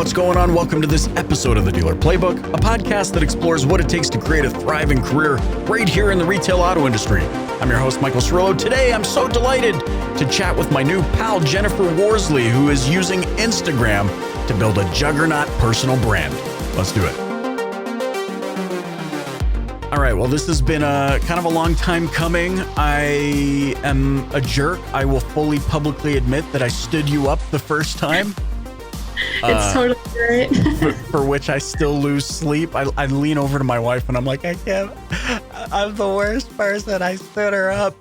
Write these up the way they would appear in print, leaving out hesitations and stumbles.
what's going on? Welcome to this episode of The Dealer Playbook, a podcast that explores what it takes to create a thriving career right here in the retail auto industry. I'm your host, Michael Cirillo. Today, I'm so delighted to chat with my new pal, Jennifer Worsley, who is using Instagram to build a juggernaut personal brand. Let's do it. All right, well, this has been a kind of a long time coming. I am a jerk. I will fully publicly admit that I stood you up the first time. It's totally great. for which I still lose sleep. I lean over to my wife and I'm like, I can't. I'm the worst person. I stood her up.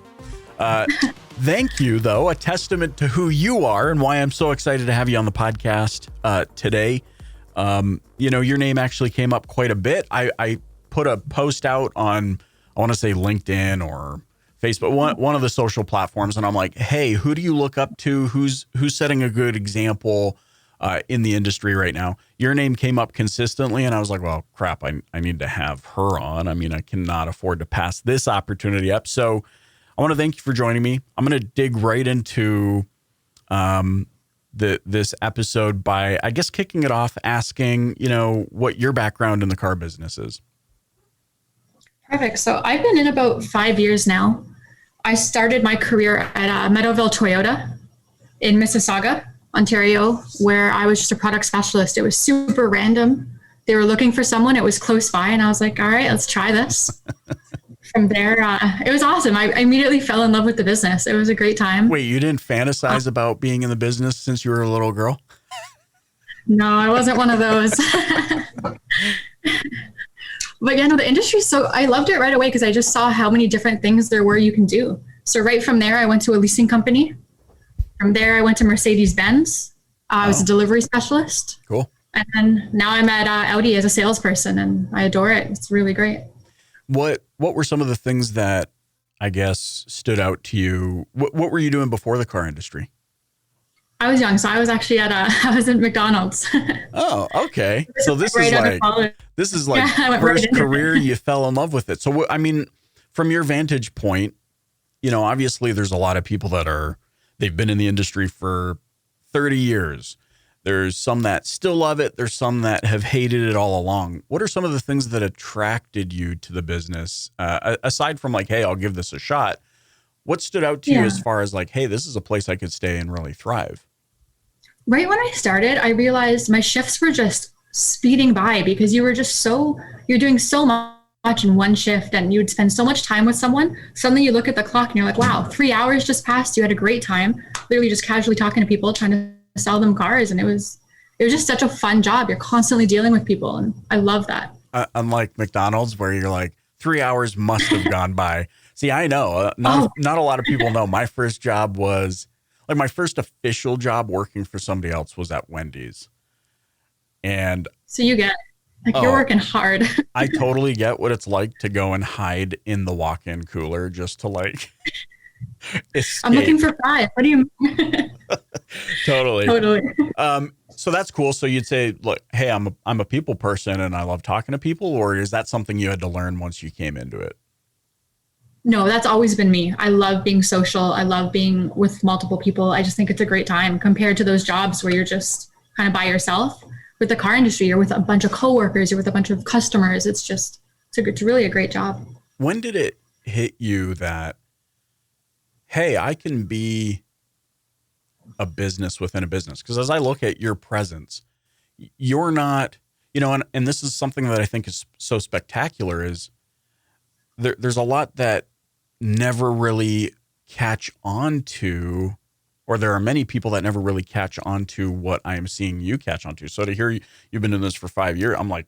Thank you, though. A testament to who you are and why I'm so excited to have you on the podcast today. Your name actually came up quite a bit. I put a post out on, I want to say LinkedIn or Facebook, one of the social platforms. And I'm like, hey, who do you look up to? Who's setting a good example in the industry right now? Your name came up consistently and I was like, well, crap, I need to have her on. I mean, I cannot afford to pass this opportunity up. So I want to thank you for joining me. I'm going to dig right into this episode by, I guess, kicking it off, asking, what your background in the car business is. Perfect. So I've been in about 5 years now. I started my career at Meadowville Toyota in Mississauga, Ontario, where I was just a product specialist. It was super random. They were looking for someone. It was close by. And I was like, all right, let's try this. From there, it was awesome. I immediately fell in love with the business. It was a great time. Wait, you didn't fantasize about being in the business since you were a little girl? No, I wasn't one of those. But the industry, so I loved it right away because I just saw how many different things there were you can do. So right from there, I went to a leasing company. From there, I went to Mercedes-Benz. I was a delivery specialist. Cool. And then now I'm at Audi as a salesperson, and I adore it. It's really great. What were some of the things that, I guess, stood out to you? What were you doing before the car industry? I was young, so I was actually I was in McDonald's. Oh, okay. So this is like first career you fell in love with it. So, I mean, from your vantage point, obviously there's a lot of people they've been in the industry for 30 years. There's some that still love it. There's some that have hated it all along. What are some of the things that attracted you to the business? Aside from like, hey, I'll give this a shot. What stood out to you as far as like, hey, this is a place I could stay and really thrive? Right when I started, I realized my shifts were just speeding by because you're doing so much in one shift and you'd spend so much time with someone. Suddenly you look at the clock and you're like, wow, 3 hours just passed. You had a great time, literally just casually talking to people, trying to sell them cars. And it was just such a fun job. You're constantly dealing with people. And I love that. Unlike McDonald's where you're like, 3 hours must have gone by. See, I know not a lot of people know my first job was like my first official job working for somebody else was at Wendy's. And so you get you're working hard. I totally get what it's like to go and hide in the walk-in cooler just to like escape. I'm looking for fries. What do you mean? Totally. So that's cool. So you'd say, look, hey, I'm a people person and I love talking to people, or is that something you had to learn once you came into it? No, that's always been me. I love being social. I love being with multiple people. I just think it's a great time compared to those jobs where you're just kind of by yourself. With the car industry, you're with a bunch of coworkers, you're with a bunch of customers. It's really a great job. When did it hit you that, hey, I can be a business within a business? Because as I look at your presence, you're not, and this is something that I think is so spectacular is there's a lot that never really catch on to, or there are many people that never really catch on to what I am seeing you catch on to. So to hear you've been in this for 5 years, I'm like,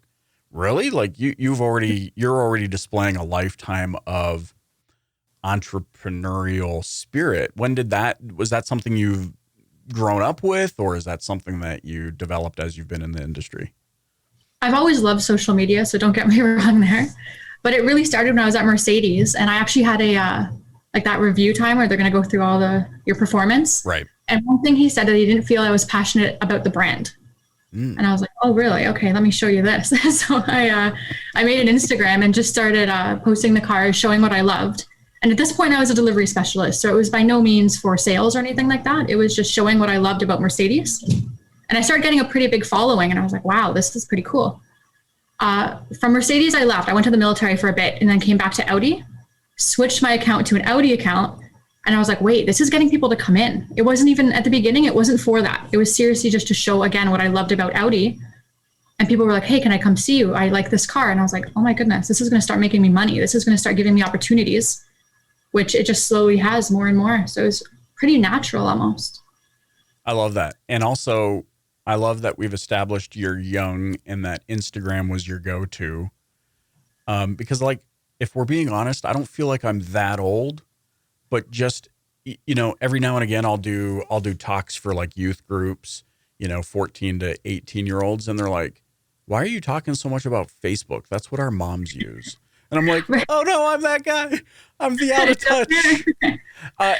really? Like you're already displaying a lifetime of entrepreneurial spirit. Was that something you've grown up with, or is that something that you developed as you've been in the industry? I've always loved social media, so don't get me wrong there. But it really started when I was at Mercedes, and I actually had that review time where they're going to go through all your performance. Right. And one thing he said that he didn't feel I was passionate about the brand. And I was like, oh, really? Okay, let me show you this. So I made an Instagram and just started posting the cars, showing what I loved. And at this point, I was a delivery specialist. So it was by no means for sales or anything like that. It was just showing what I loved about Mercedes. And I started getting a pretty big following, and I was like, wow, this is pretty cool. From Mercedes, I left. I went to the military for a bit and then came back to Audi, switched my account to an Audi account. And I was like, wait, this is getting people to come in. It wasn't even at the beginning. It wasn't for that. It was seriously just to show, again, what I loved about Audi. And people were like, hey, can I come see you? I like this car. And I was like, oh my goodness, this is going to start making me money. This is going to start giving me opportunities, which it just slowly has more and more. So it's pretty natural almost. I love that. And also, I love that we've established you're young and that Instagram was your go-to. Because like, if we're being honest, I don't feel like I'm that old, but just, you know, every now and again, I'll do talks for like youth groups, 14 to 18-year-olds. And they're like, why are you talking so much about Facebook? That's what our moms use. And I'm like, oh no, I'm that guy. I'm the out of touch.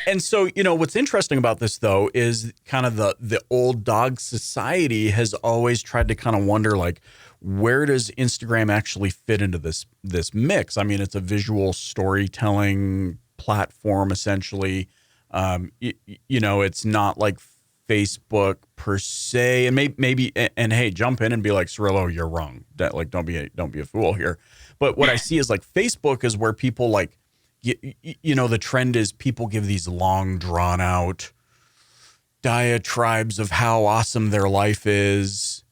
And so, what's interesting about this though, is kind of the old dog society has always tried to kind of wonder, like, where does Instagram actually fit into this mix? I mean, it's a visual storytelling platform, essentially. It's not like Facebook per se, and maybe, and hey, jump in and be like, Cirillo, you're wrong. That, like, don't be a fool here. But what I see is like Facebook is where people like, the trend is people give these long drawn out diatribes of how awesome their life is.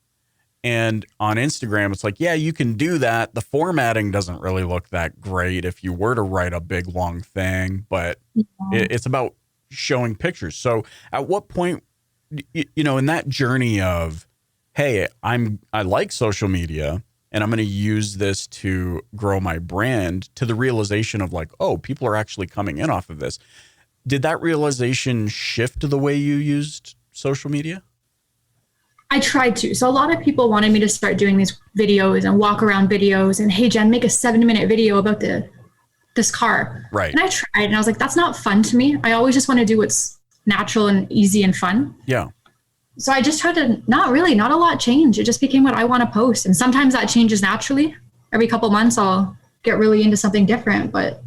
And on Instagram, it's like, yeah, you can do that. The formatting doesn't really look that great if you were to write a big, long thing, but it's about showing pictures. So at what point, in that journey of, hey, I like social media and I'm going to use this to grow my brand, to the realization of like, oh, people are actually coming in off of this. Did that realization shift the way you used social media? I tried to. So a lot of people wanted me to start doing these videos and walk around videos and, hey, Jen, make a 7-minute video about this car. Right. And I tried and I was like, that's not fun to me. I always just want to do what's natural and easy and fun. Yeah. So I just tried to not a lot change. It just became what I want to post. And sometimes that changes naturally. Every couple months I'll get really into something different, but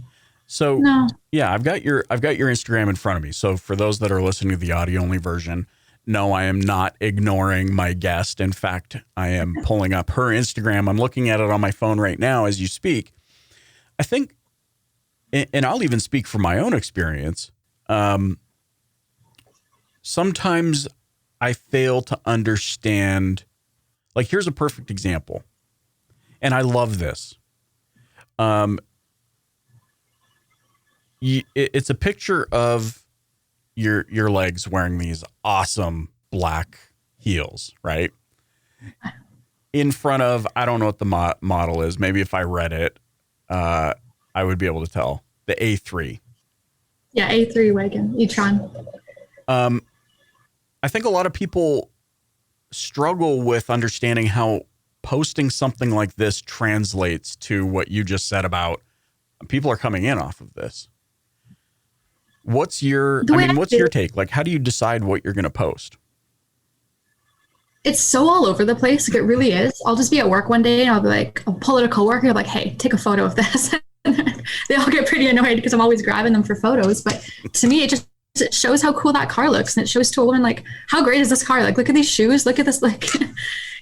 so no. Yeah, I've got your Instagram in front of me. So for those that are listening to the audio only version, no, I am not ignoring my guest. In fact, I am pulling up her Instagram. I'm looking at it on my phone right now as you speak. I think, and I'll even speak from my own experience. Sometimes I fail to understand, like, here's a perfect example. And I love this. It's a picture of your legs wearing these awesome black heels, right? In front of, I don't know what the model is. Maybe if I read it, I would be able to tell. The A3. Yeah, A3 wagon, e-tron. I think a lot of people struggle with understanding how posting something like this translates to what you just said about people are coming in off of this. What's your take? Like, how do you decide what you're going to post? It's so all over the place. Like, it really is. I'll just be at work one day and I'll pull out a coworker. I'm like, hey, take a photo of this. They all get pretty annoyed because I'm always grabbing them for photos. But to me, it shows how cool that car looks. And it shows to a woman, like, how great is this car? Like, look at these shoes. Look at this. Like,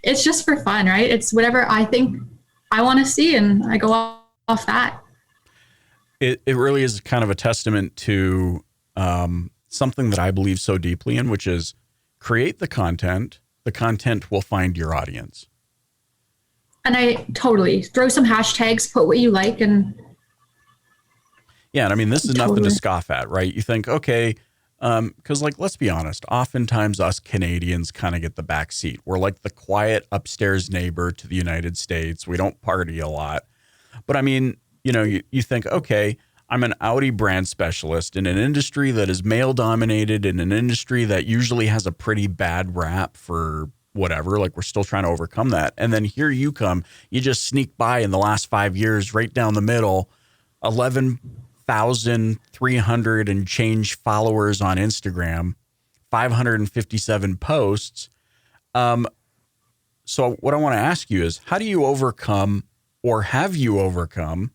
it's just for fun, right? It's whatever I think I want to see. And I go off that. It really is kind of a testament to something that I believe so deeply in, which is create the content. The content will find your audience. And I totally throw some hashtags, put what you like. And yeah, and I mean, this is nothing to scoff at, right? You think, okay, because like, let's be honest, oftentimes us Canadians kind of get the back seat. We're like the quiet upstairs neighbor to the United States. We don't party a lot. But I mean, you think, okay, I'm an Audi brand specialist in an industry that is male dominated, in an industry that usually has a pretty bad rap for whatever. Like, we're still trying to overcome that. And then here you come, you just sneak by in the last 5 years, right down the middle, 11,300 and change followers on Instagram, 557 posts. So what I want to ask you is, how do you overcome, or have you overcome,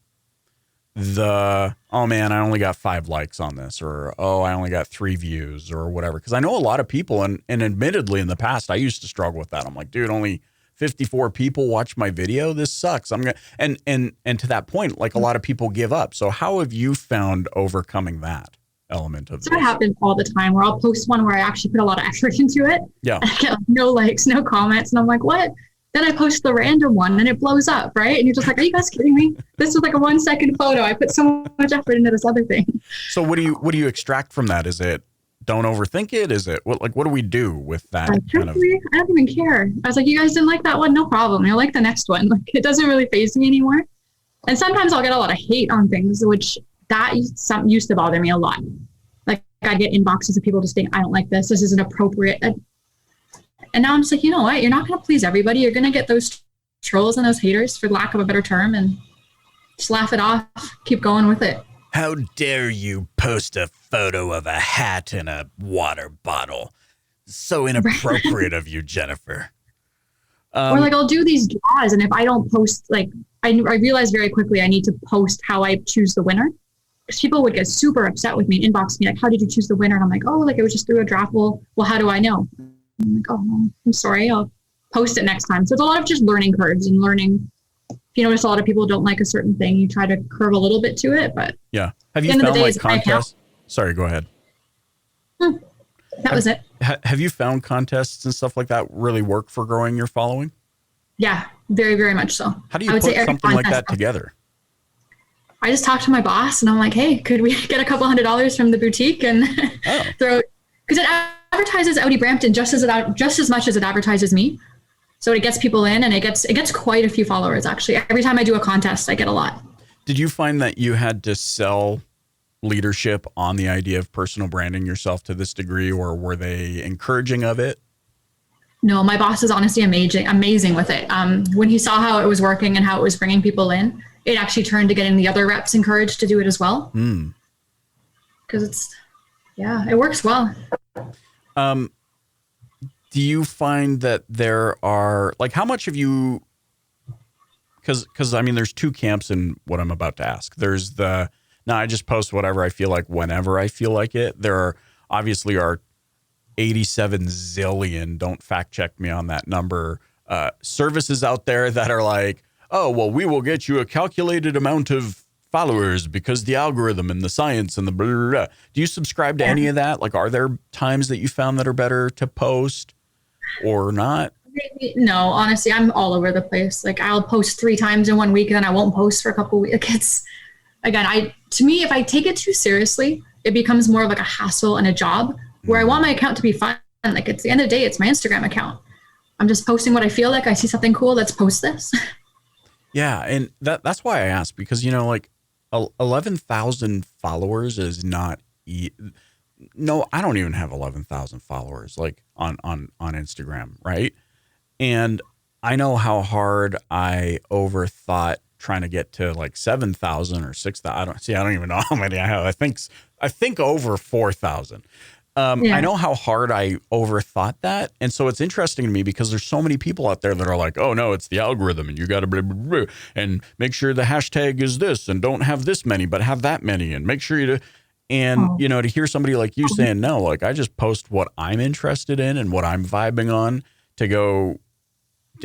oh man, I only got 5 likes on this, or, oh, I only got 3 views or whatever. Cause I know a lot of people, and admittedly in the past, I used to struggle with that. I'm like, dude, only 54 people watch my video. This sucks. And to that point, like a lot of people give up. So how have you found overcoming that element of this? That happens all the time, where I'll post one where I actually put a lot of effort into it. Yeah. And I get like, no likes, no comments. And I'm like, what? Then I post the random one and it blows up, right? And you're just like, are you guys kidding me? This was like a 1-second photo. I put so much effort into this other thing. So what do you extract from that? Is it don't overthink it? Is it what do we do with that? I don't even care. I was like, you guys didn't like that one? No problem. You'll like the next one. Like, it doesn't really faze me anymore. And sometimes I'll get a lot of hate on things, which that used to bother me a lot. Like, I get inboxes of people just saying, I don't like this. This isn't appropriate. And now I'm just like, you know what? You're not going to please everybody. You're going to get those trolls and those haters, for lack of a better term, and just laugh it off. Keep going with it. How dare you post a photo of a hat and a water bottle? So inappropriate of you, Jennifer. Or like, I'll do these draws, and if I don't post, like, I realize very quickly I need to post how I choose the winner. Because people would get super upset with me and inbox me, like, how did you choose the winner? And I'm like, oh, like, it was just through a draft. Well, how do I know? I'm like, oh, I'm sorry. I'll post it next time. So it's a lot of just learning curves and learning. If you notice a lot of people don't like a certain thing, you try to curve a little bit to it. But yeah, have you found like contests? Sorry, go ahead. That was it. Have you found contests and stuff like that really work for growing your following? Yeah, very, very much so. How do you put something like that together? I just talked to my boss and I'm like, hey, could we get a couple $100 from the boutique and throw it? Because it advertises Audi Brampton just as much as it advertises me. So it gets people in, and it gets quite a few followers, actually. Every time I do a contest, I get a lot. Did you find that you had to sell leadership on the idea of personal branding yourself to this degree, or were they encouraging of it? No, my boss is honestly amazing with it. When he saw how it was working and how it was bringing people in, it actually turned to getting the other reps encouraged to do it as well. Because it works well. Do you find that there are, like, how much of you, because I mean, there's 2 camps in what I'm about to ask. There's I just post whatever I feel like whenever I feel like it. There are obviously 87 zillion, don't fact check me on that number, services out there that are like, oh, well, we will get you a calculated amount of followers because the algorithm and the science and the blah, blah, blah. Do you subscribe to any of that? Like, are there times that you found that are better to post or not? No, honestly, I'm all over the place. Like, I'll post 3 times in 1 week and then I won't post for a couple of weeks. Like, it's, again, to me, if I take it too seriously, it becomes more of like a hassle and a job, where I want my account to be fun. Like, it's the end of the day, it's my Instagram account. I'm just posting what I feel like. I see something cool, let's post this. Yeah, and that's why I asked, because, you know, like, 11,000 followers is not no, I don't even have 11,000 followers, like, on Instagram, right? And I know how hard I overthought trying to get to like 7,000 or 6,000. I don't even know how many I have. I think over 4,000. I know how hard I overthought that. And so it's interesting to me because there's so many people out there that are like, oh no, it's the algorithm and you got to blah, blah, blah, and make sure the hashtag is this and don't have this many, but have that many, and make sure you do. And, you know, to hear somebody like you saying, no, like, I just post what I'm interested in and what I'm vibing on to go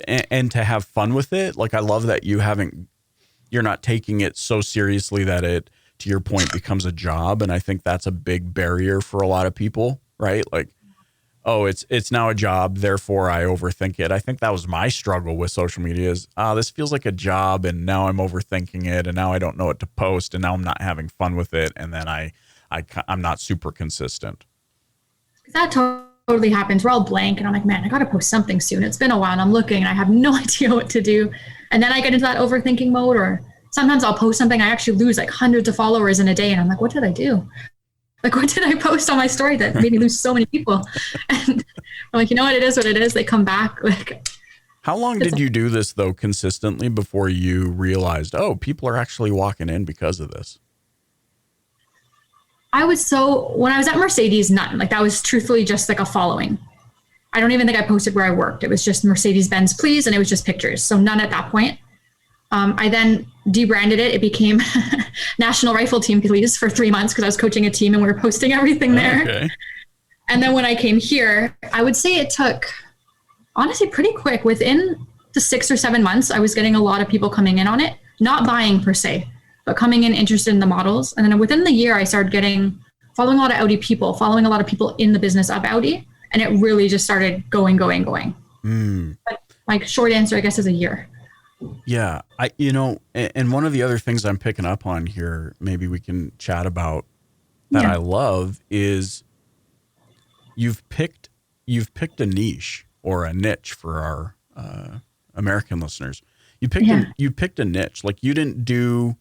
and to have fun with it. Like, I love that you're not taking it so seriously that it, to your point, becomes a job. And I think that's a big barrier for a lot of people, right? Like, oh, it's now a job, therefore I overthink it. I think that was my struggle with social media is, this feels like a job and now I'm overthinking it and now I don't know what to post and now I'm not having fun with it. And then I'm not super consistent. That totally happens. We're all blank and I'm like, man, I got to post something soon. It's been a while and I'm looking and I have no idea what to do. And then I get into that overthinking mode, or sometimes I'll post something, I actually lose like hundreds of followers in a day. And I'm like, what did I do? Like, what did I post on my story that made me lose so many people? And I'm like, you know what? It is what it is. They come back. Like, how long did you do this though, consistently, before you realized, oh, people are actually walking in because of this? when I was at Mercedes, none. Like, that was truthfully just like a following. I don't even think I posted where I worked. It was just Mercedes-Benz, please. And it was just pictures. So none at that point. I then debranded it. It became National Rifle Team Police for 3 months because I was coaching a team and we were posting everything there. Okay. And then when I came here, I would say it took, honestly, pretty quick. Within the 6 or 7 months, I was getting a lot of people coming in on it, not buying per se, but coming in interested in the models. And then within the year, I started following a lot of Audi people, following a lot of people in the business of Audi. And it really just started going. But like short answer, I guess, is a year. Yeah. And one of the other things I'm picking up on here, maybe we can chat about that I love is you've picked a niche or a niche for our American listeners. You picked a niche. Like you didn't do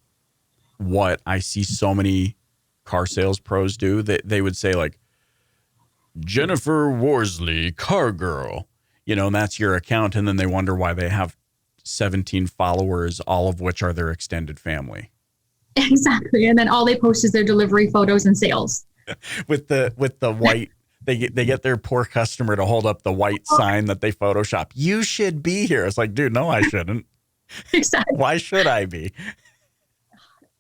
what I see so many car sales pros do. They would say like Jennifer Worsley, car girl, and that's your account. And then they wonder why they have 17 followers, all of which are their extended family. Exactly. And then all they post is their delivery photos and sales. with the white, they get their poor customer to hold up the white sign that they Photoshop. You should be here. It's like, dude, no, I shouldn't. Exactly. Why should I be?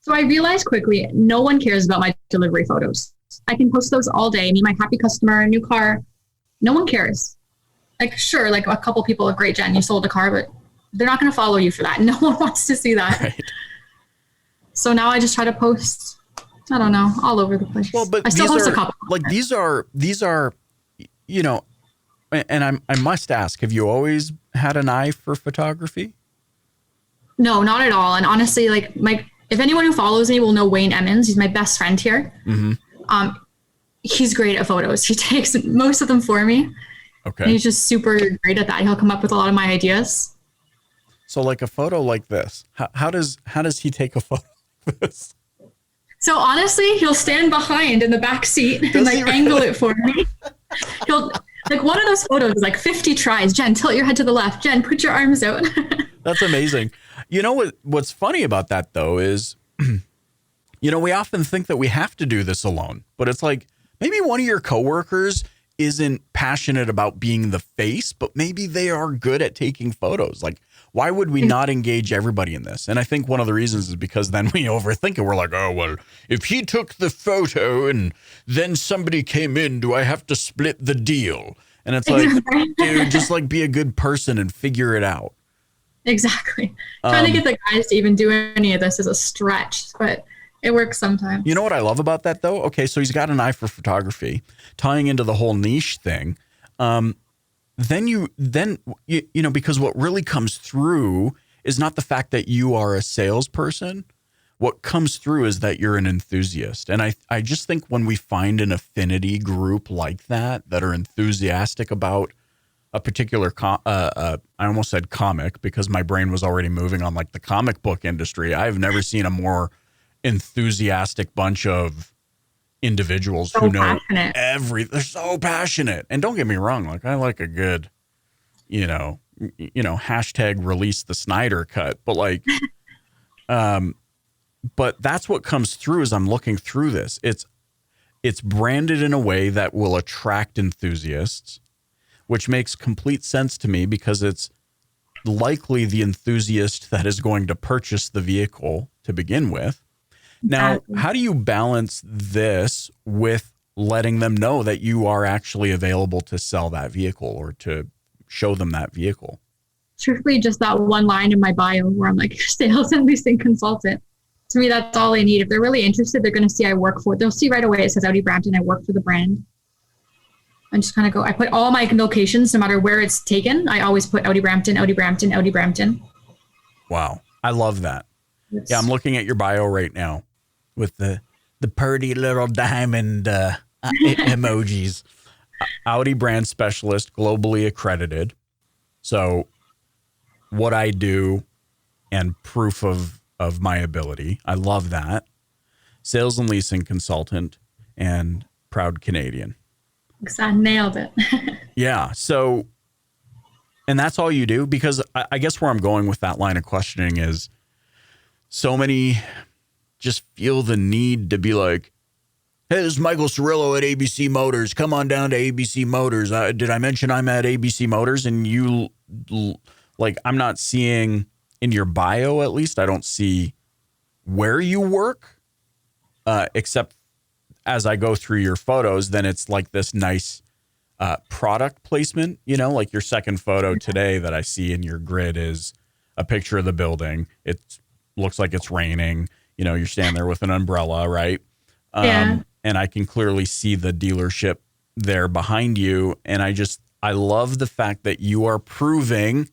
So I realized quickly, no one cares about my delivery photos. I can post those all day. Me, my happy customer, new car. No one cares. Like, sure, like a couple people are great, Jen, you sold a car, but they're not going to follow you for that. No one wants to see that. Right. So now I just try to post, I don't know, all over the place. Well, but I still post a couple. Like these are, and I must ask, have you always had an eye for photography? No, not at all. And honestly, like if anyone who follows me will know Wayne Emmons, he's my best friend here. Mm-hmm. He's great at photos. He takes most of them for me. Okay. And he's just super great at that. He'll come up with a lot of my ideas. So like a photo like this, how does he take a photo like this? So honestly, he'll stand behind in the back seat and angle it for me. He'll like one of those photos is like 50 tries. Jen, tilt your head to the left. Jen, put your arms out. That's amazing. You know what's funny about that though is, we often think that we have to do this alone, but it's like maybe one of your coworkers isn't passionate about being the face, but maybe they are good at taking photos. Like, why would we not engage everybody in this? And I think one of the reasons is because then we overthink it. We're like, oh, well, if he took the photo and then somebody came in, do I have to split the deal? And it's like, dude, just like be a good person and figure it out. Exactly. Trying to get the guys to even do any of this is a stretch, but it works sometimes. You know what I love about that though? Okay, so he's got an eye for photography, tying into the whole niche thing. Then because what really comes through is not the fact that you are a salesperson. What comes through is that you're an enthusiast. And I just think when we find an affinity group like that are enthusiastic about a particular, I almost said comic because my brain was already moving on like the comic book industry. I've never seen a more enthusiastic bunch of individuals who know everything. They're so passionate. And don't get me wrong, like I like a good, hashtag release the Snyder cut, but like, but that's what comes through as I'm looking through this. It's branded in a way that will attract enthusiasts, which makes complete sense to me because it's likely the enthusiast that is going to purchase the vehicle to begin with. Now, how do you balance this with letting them know that you are actually available to sell that vehicle or to show them that vehicle? Truthfully, just that one line in my bio where I'm like, sales and leasing consultant. To me, that's all they need. If they're really interested, they're going to see I work for it. They'll see right away it says Audi Brampton. I work for the brand. I just kind of I put all my locations, no matter where it's taken. I always put Audi Brampton, Audi Brampton, Audi Brampton. Wow. I love that. Yeah, I'm looking at your bio right now with the pretty little diamond emojis. Audi brand specialist, globally accredited. So what I do and proof of my ability. I love that. Sales and leasing consultant and proud Canadian. I nailed it. Yeah. So, and that's all you do? Because I guess where I'm going with that line of questioning is so many just feel the need to be like, hey, this is Michael Cirillo at ABC Motors. Come on down to ABC Motors. Did I mention I'm at ABC Motors? And you, like, I'm not seeing in your bio, at least, I don't see where you work, except as I go through your photos, then it's like this nice product placement, you know, like your second photo today that I see in your grid is a picture of the building. It looks like it's raining. You know, you're standing there with an umbrella, right? Yeah. And I can clearly see the dealership there behind you. And I love the fact that you are proving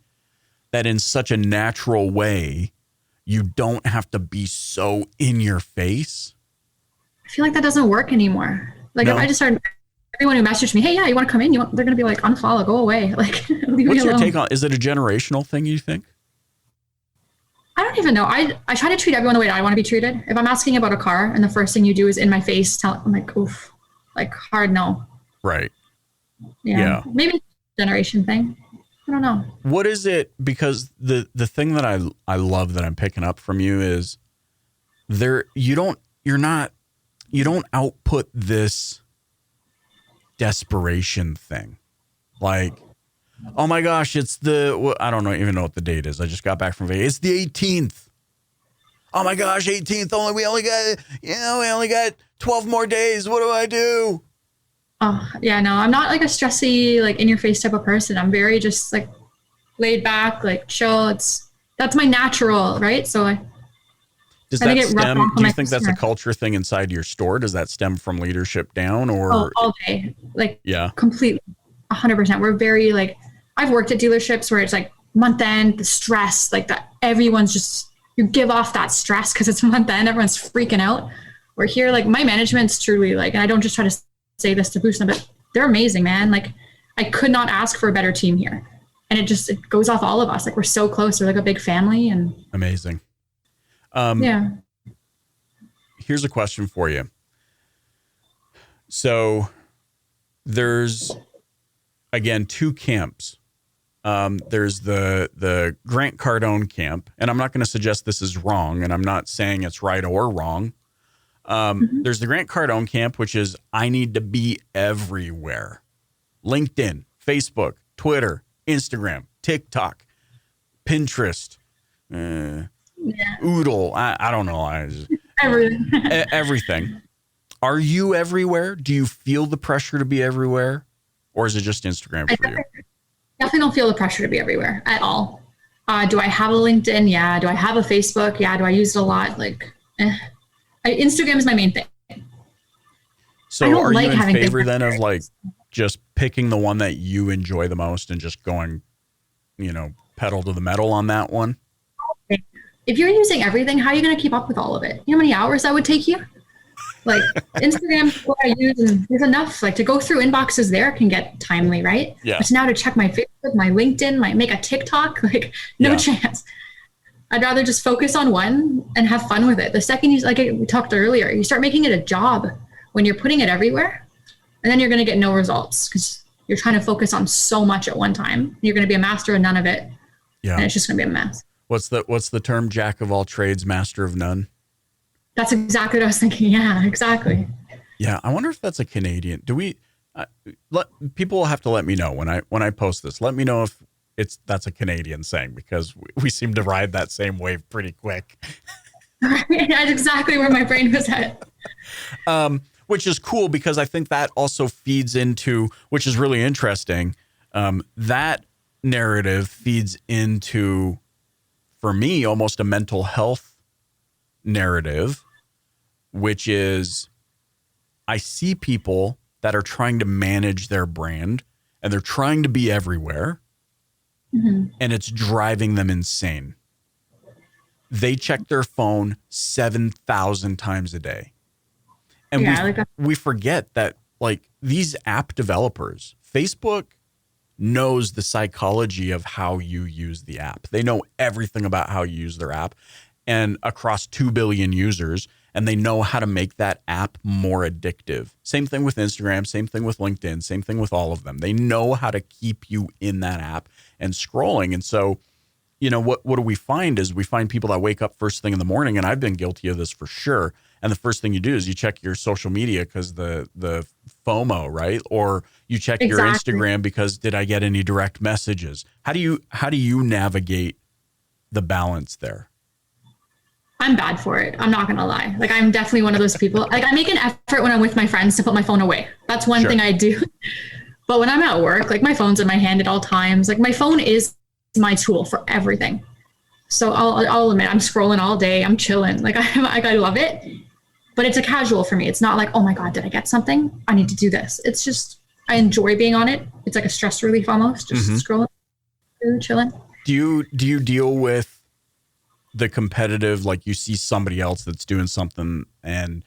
that in such a natural way, you don't have to be so in your face. I feel like that doesn't work anymore. Like No. if I just started, everyone who messaged me, hey, yeah, you want to come in? They're going to be like, unfollow, go away. Like, leave What's me your alone. take on, is it a generational thing, you think? I don't even know. I try to treat everyone the way I want to be treated. If I'm asking about a car and the first thing you do is in my face, I'm like, oof, like hard no. Right. Yeah. Yeah. Maybe generation thing. I don't know. What is it? Because the thing that I love that I'm picking up from you is you don't output this desperation thing. Like, oh my gosh, it's I don't even know what the date is. I just got back from Vegas. It's the 18th. Oh my gosh, 18th. We only got 12 more days. What do I do? Oh, yeah, no, I'm not like a stressy, like in your face type of person. I'm very just like laid back, like chill. That's my natural, right? So Does I that think it rubs stem? off on Do you my think that's a customer. culture thing inside your store? Does that stem from leadership down, or All day, like yeah, completely, 100%. We're very like, I've worked at dealerships where it's like month end, the stress, like that. Everyone's just, you give off that stress because it's month end. Everyone's freaking out. We're here, like my management's truly like, and I don't just try to say this to boost them, but they're amazing, man. Like I could not ask for a better team here. And it goes off all of us. Like we're so close. We're like a big family and amazing. yeah. Here's a question for you. So there's, again, two camps. There's the Grant Cardone camp, and I'm not going to suggest this is wrong, and I'm not saying it's right or wrong. There's the Grant Cardone camp, which is I need to be everywhere. LinkedIn, Facebook, Twitter, Instagram, TikTok, Pinterest, Oodle. I don't know. Everything. Everything. Are you everywhere? Do you feel the pressure to be everywhere? Or is it just Instagram for you? Definitely don't feel the pressure to be everywhere at all. Do I have a LinkedIn? Yeah. Do I have a Facebook? Yeah. Do I use it a lot? Like, Instagram is my main thing. So are you in favor then of like just picking the one that you enjoy the most and just going, pedal to the metal on that one? If you're using everything, how are you going to keep up with all of it? You know how many hours that would take you? Like Instagram, what I use, and there's enough. Like to go through inboxes there can get timely, right? Yeah. But now to check my Facebook, my LinkedIn, make a TikTok, like no chance. I'd rather just focus on one and have fun with it. The second you, like we talked earlier, you start making it a job when you're putting it everywhere, and then you're going to get no results because you're trying to focus on so much at one time. You're going to be a master of none of it. Yeah. And it's just going to be a mess. What's the term? Jack of all trades, master of none. That's exactly what I was thinking. Yeah, exactly. Yeah. I wonder if that's a Canadian. Do we, people will have to let me know when I post this, let me know if that's a Canadian saying, because we seem to ride that same wave pretty quick. That's exactly where my brain was at. Which is cool because I think that also feeds into, which is really interesting. That narrative feeds into, for me, almost a mental health narrative, which is I see people that are trying to manage their brand and they're trying to be everywhere, and it's driving them insane. They check their phone 7,000 times a day. And we forget that like these app developers, Facebook knows the psychology of how you use the app. They know everything about how you use their app and across 2 billion users, and they know how to make that app more addictive. Same thing with Instagram, same thing with LinkedIn, same thing with all of them. They know how to keep you in that app and scrolling. And so, what do we find is we find people that wake up first thing in the morning, and I've been guilty of this for sure. And the first thing you do is you check your social media because the FOMO, right? Or you check your Instagram because did I get any direct messages? How do you navigate the balance there? I'm bad for it. I'm not going to lie. Like, I'm definitely one of those people. Like, I make an effort when I'm with my friends to put my phone away. That's one thing I do. But when I'm at work, like, my phone's in my hand at all times. Like, my phone is my tool for everything. So I'll admit, I'm scrolling all day. I'm chilling. Like, I love it. But it's a casual for me. It's not like, oh my God, did I get something? I need to do this. It's just, I enjoy being on it. It's like a stress relief almost, just scrolling, chilling. Do you deal with the competitive, like you see somebody else that's doing something and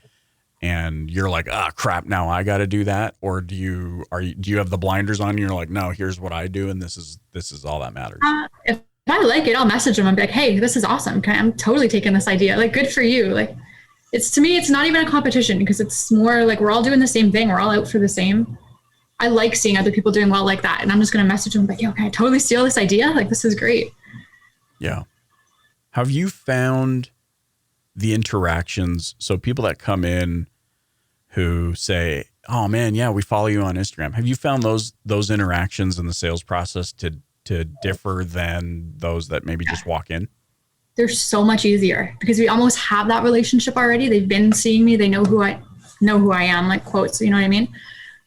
you're like, crap, now I got to do that? Or do you have the blinders on and you're like, no, here's what I do, and this is all that matters? If I like it, I'll message them and be like, hey, this is awesome. Okay, I'm totally taking this idea. Like, good for you. Like, to me, it's not even a competition, because it's more like we're all doing the same thing. We're all out for the same. I like seeing other people doing well like that. And I'm just going to message them like, okay, I totally steal this idea. Like, this is great. Yeah. Have you found the interactions? So people that come in who say, oh man, yeah, we follow you on Instagram. Have you found those interactions in the sales process to differ than those that maybe just walk in? They're so much easier because we almost have that relationship already. They've been seeing me. They know who I am, like, quotes, you know what I mean?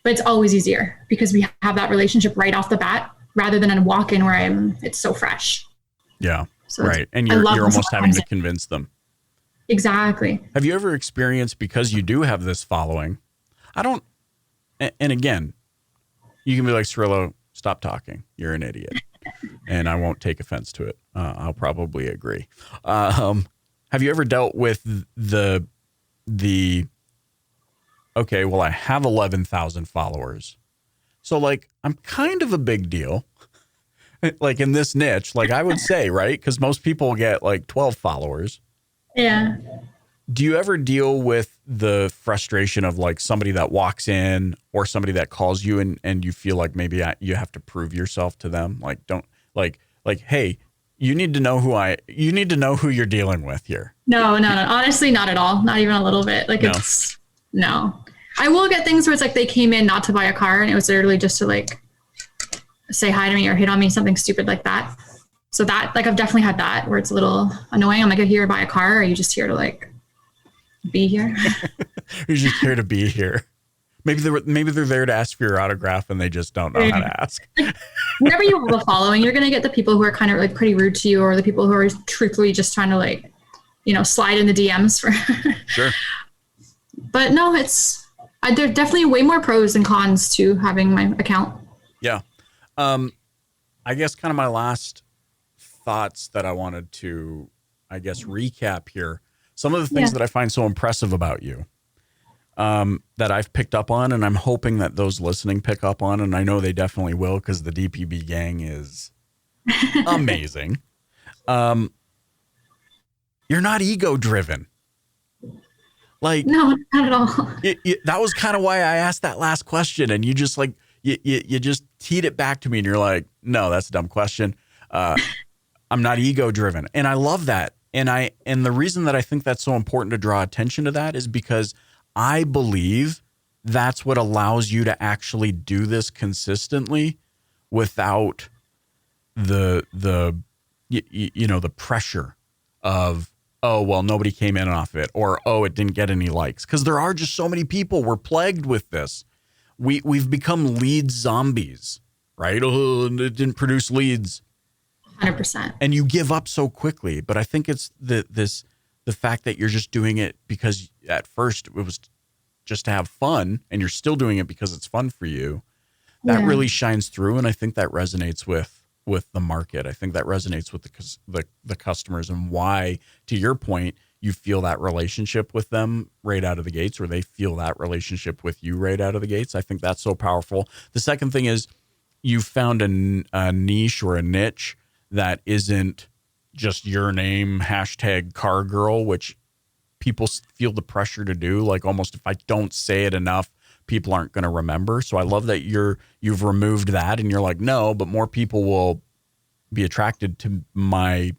But it's always easier because we have that relationship right off the bat rather than a walk-in where it's so fresh. Yeah. So right. And you're almost having to convince them. Exactly. Have you ever experienced, because you do have this following, and again, you can be like, Cirillo, stop talking. You're an idiot. And I won't take offense to it. I'll probably agree. Have you ever dealt with the okay, well, I have 11,000 followers. So like, I'm kind of a big deal. Like in this niche, like I would say, right? Because most people get like 12 followers. Yeah. Do you ever deal with the frustration of like somebody that walks in or somebody that calls you and you feel like maybe you have to prove yourself to them? Like, don't like, hey, you need to know who you're dealing with here. No. Honestly, not at all. Not even a little bit. Like, no. I will get things where it's like they came in not to buy a car and it was literally just to like say hi to me or hit on me, something stupid like that. So that, like, I've definitely had that where it's a little annoying. I'm like, are you here to buy a car, or are you just here to like be here? You're just here to be here. Maybe they're there to ask for your autograph and they just don't know how to ask. Whenever you have a following, you're going to get the people who are kind of like pretty rude to you, or the people who are truthfully just trying to like, slide in the DMs for. Sure. But no, there's definitely way more pros than cons to having my account. Yeah. I guess kind of my last thoughts that I wanted to, recap here. Some of the things that I find so impressive about you, that I've picked up on, and I'm hoping that those listening pick up on, and I know they definitely will because the DPB gang is amazing. You're not ego driven. Like, no, not at all. That was kind of why I asked that last question, and you just like you just teed it back to me, and you're like, no, that's a dumb question. I'm not ego driven, and I love that. And the reason that I think that's so important to draw attention to that is because I believe that's what allows you to actually do this consistently without the pressure of, oh, well, nobody came in off it, or, oh, it didn't get any likes. Because there are just so many people. We're plagued with this. We've become lead zombies, right? Oh, it didn't produce leads. 100%. And you give up so quickly. But I think it's the fact that you're just doing it because at first it was just to have fun, and you're still doing it because it's fun for you. That really shines through. And I think that resonates with the market. I think that resonates with the customers, and why, to your point, you feel that relationship with them right out of the gates, or they feel that relationship with you right out of the gates. I think that's so powerful. The second thing is you found a niche or a niche that isn't just your name, #car girl, which people feel the pressure to do. Like, almost, if I don't say it enough, people aren't going to remember. So I love that you've removed that, and you're like, no, but more people will be attracted to my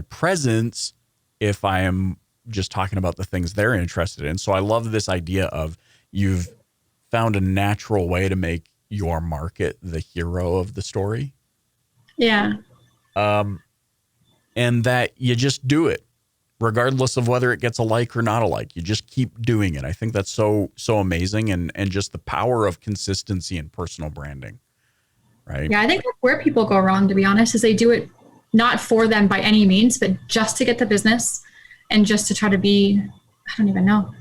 presence if I am just talking about the things they're interested in. So I love this idea of you've found a natural way to make your market the hero of the story. Yeah. and that you just do it regardless of whether it gets a like or not a like. You just keep doing it. I think that's so amazing, and just the power of consistency and personal branding, right? Yeah, I think that's where people go wrong, to be honest, is they do it not for them by any means, but just to get the business and just to try to be, I don't even know.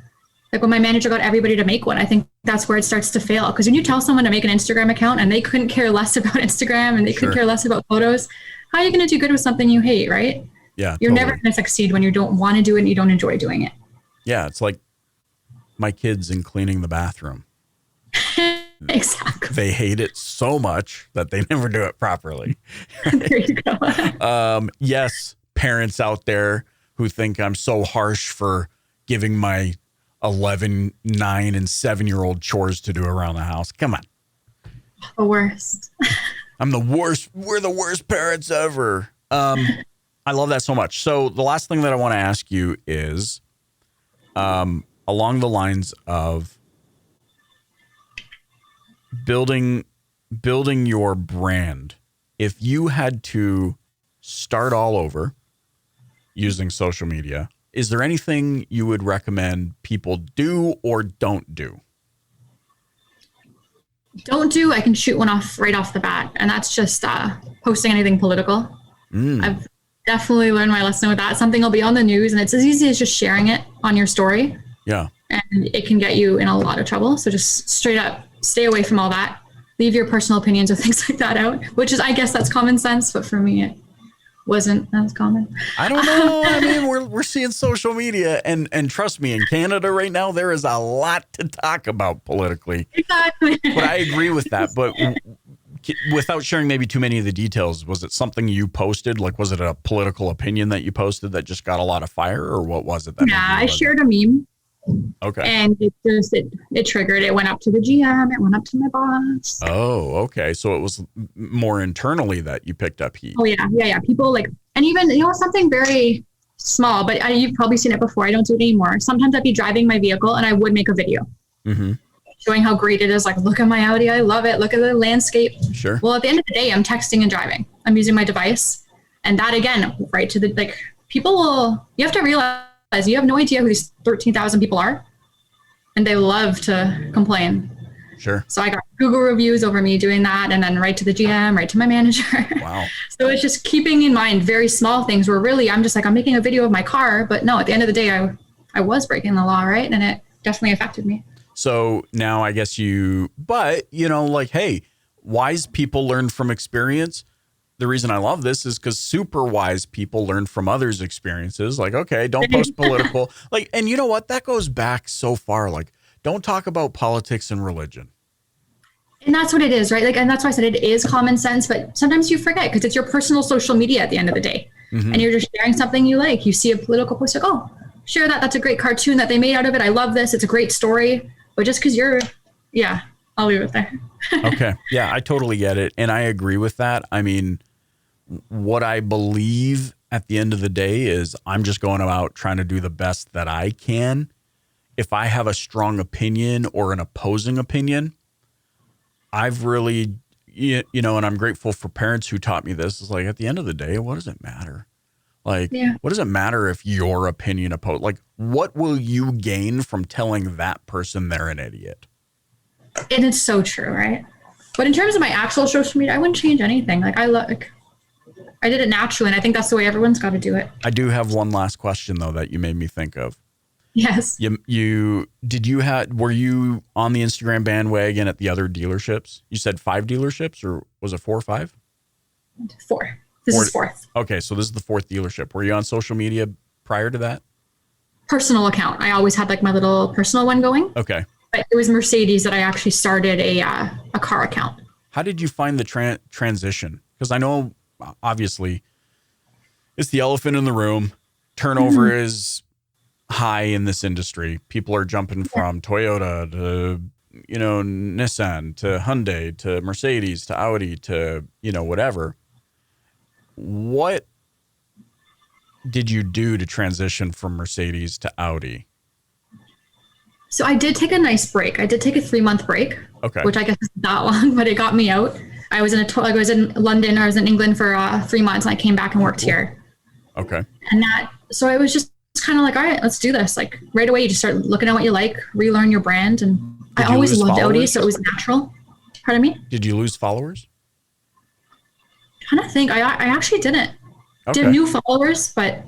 Like when my manager got everybody to make one, I think that's where it starts to fail. Because when you tell someone to make an Instagram account and they couldn't care less about Instagram and they couldn't care less about photos, how are you going to do good with something you hate, right? Yeah, You're never going to succeed when you don't want to do it and you don't enjoy doing it. Yeah, it's like my kids in cleaning the bathroom. Exactly. They hate it so much that they never do it properly. There you go. Yes, parents out there who think I'm so harsh for giving my 11, 9, and 7-year-old chores to do around the house. Come on. The worst. I'm the worst. We're the worst parents ever. I love that so much. So the last thing that I want to ask you is along the lines of building your brand. If you had to start all over using social media, is there anything you would recommend people do or don't do? Don't do, I can shoot one off right off the bat. And that's just posting anything political. I've definitely learned my lesson with that. Something will be on the news and it's as easy as just sharing it on your story. Yeah. And it can get you in a lot of trouble. So just straight up stay away from all that. Leave your personal opinions or things like that out, which is, I guess that's common sense. But for me, it wasn't as common. I don't know. I mean, we're seeing social media and trust me, in Canada right now, there is a lot to talk about politically. Exactly. But I agree with that. But without sharing maybe too many of the details, was it something you posted? Like, was it a political opinion that you posted that just got a lot of fire, or what was it? I shared a meme. Okay. And it triggered. It went up to the GM. It went up to my boss. Oh, okay. So it was more internally that you picked up heat. Oh yeah. People like, and even something very small, but you've probably seen it before. I don't do it anymore. Sometimes I'd be driving my vehicle and I would make a video showing how great it is. Like, look at my Audi. I love it. Look at the landscape. Sure. Well, at the end of the day, I'm texting and driving. I'm using my device, and that again, right to the people will. You have to realize. You have no idea who these 13,000 people are, and they love to complain. Sure. So I got Google reviews over me doing that, and then right to the GM, right to my manager. Wow. So it's just keeping in mind very small things where really I'm just like, I'm making a video of my car, but no, at the end of the day, I was breaking the law, right? And it definitely affected me. So now I guess hey, wise people learn from experience. The reason I love this is because super wise people learn from others' experiences. Like, okay, don't post political. And you know what? That goes back so far. Like, don't talk about politics and religion. And that's what it is, right? And that's why I said it is common sense, but sometimes you forget because it's your personal social media at the end of the day. And you're just sharing something you like. You see a political post, like, oh, share that. That's a great cartoon that they made out of it. I love this. It's a great story. But just because I'll leave it there. Okay. Yeah, I totally get it. And I agree with that. I mean, what I believe at the end of the day is I'm just going about trying to do the best that I can. If I have a strong opinion or an opposing opinion, I've really, and I'm grateful for parents who taught me this. Is like, at the end of the day, what does it matter? What does it matter if your opinion what will you gain from telling that person they're an idiot? And it's so true, right? But in terms of my actual social media, I wouldn't change anything. I did it naturally, and I think that's the way everyone's got to do it. I do have one last question, though, that you made me think of. Yes. Were you on the Instagram bandwagon at the other dealerships? You said 5 dealerships, or was it 4 or 5? 4. This is 4th. Okay, so this is the 4th dealership. Were you on social media prior to that? Personal account. I always had my little personal one going. Okay. But it was Mercedes that I actually started a car account. How did you find the transition? Because I know, obviously, it's the elephant in the room. Turnover is high in this industry. People are jumping from Toyota to, Nissan to Hyundai to Mercedes to Audi to, whatever. What did you do to transition from Mercedes to Audi? So I did take a nice break. I did take a 3-month break, which I guess isn't that long, but it got me out. I was in London, or I was in England for 3 months, and I came back and worked here. Okay. And so it was just kind of like, all right, let's do this. Like right away, you just start looking at what you like, relearn your brand. And I always loved Audi, so it was natural. Pardon me? Did you lose followers? Trying to think. I actually didn't. Okay. Did new followers, but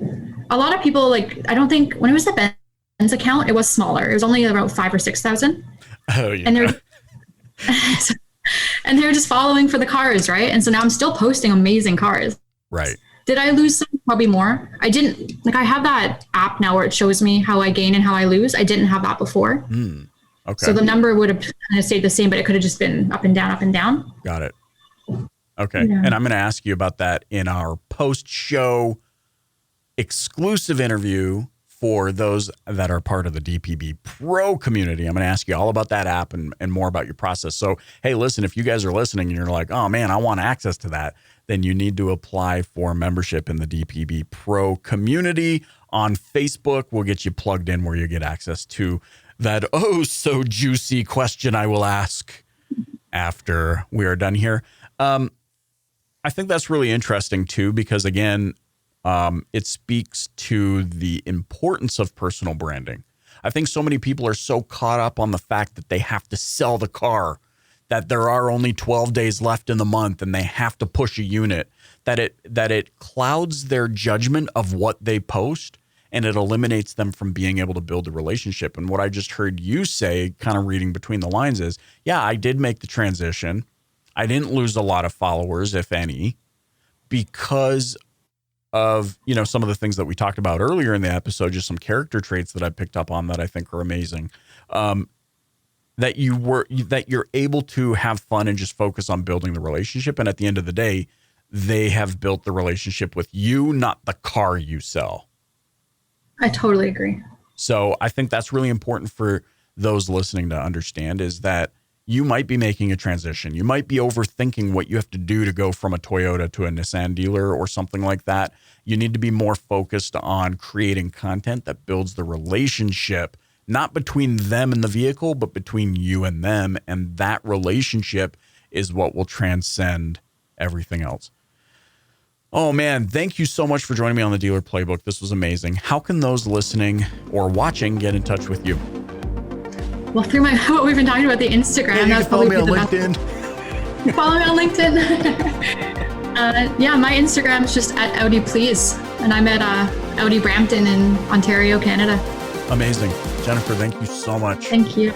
a lot of people, like, I don't think when it was the Benz account, it was smaller. It was only about 5,000 or 6,000. Oh yeah. And they were just following for the cars, right? And so now I'm still posting amazing cars. Right. Did I lose some? Probably more. I didn't, like, I have that app now where it shows me how I gain and how I lose. I didn't have that before. Okay. So the number would have kind of stayed the same, but it could have just been up and down, up and down. Got it. Okay. Yeah. And I'm going to ask you about that in our post-show exclusive interview for those that are part of the DPB Pro community. I'm going to ask you all about that app and more about your process. So, hey, listen, if you guys are listening and you're like, oh, man, I want access to that, then you need to apply for membership in the DPB Pro community on Facebook. We'll get you plugged in where you get access to that oh so juicy question I will ask after we are done here. I think that's really interesting too, because again, it speaks to the importance of personal branding. I think so many people are so caught up on the fact that they have to sell the car, that there are only 12 days left in the month and they have to push a unit, that it clouds their judgment of what they post, and it eliminates them from being able to build a relationship. And what I just heard you say, kind of reading between the lines, is, yeah, I did make the transition. I didn't lose a lot of followers, if any, because of, some of the things that we talked about earlier in the episode, just some character traits that I picked up on that I think are amazing. That you're able to have fun and just focus on building the relationship. And at the end of the day, they have built the relationship with you, not the car you sell. I totally agree. So I think that's really important for those listening to understand, is that you might be making a transition. You might be overthinking what you have to do to go from a Toyota to a Nissan dealer or something like that. You need to be more focused on creating content that builds the relationship, not between them and the vehicle, but between you and them. And that relationship is what will transcend everything else. Oh man, thank you so much for joining me on the Dealer Playbook. This was amazing. How can those listening or watching get in touch with you? Well, through what we've been talking about, the Instagram. Yeah, you can follow me on LinkedIn. Follow me on LinkedIn. My Instagram is just at Audi Please. And I'm at Audi Brampton in Ontario, Canada. Amazing. Jennifer, thank you so much. Thank you.